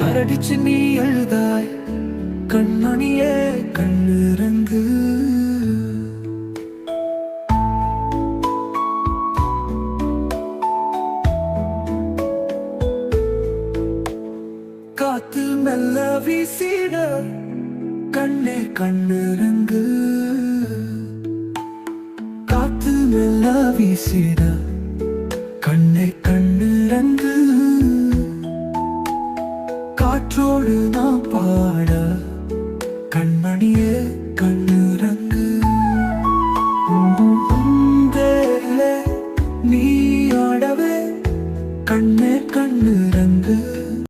யாரடிச்சு நீ எழுதாய் கண்மணியே கண்ணிறங்கு. காத்து மெல்ல வீசிட கண்ணே கண்ணிறங்கு. காத்து மெல்ல வீசிட கண்ணே கண்ணிறங்கு. காற்றோடு நான் பாட கண்மணியே கண்ணிறங்கு.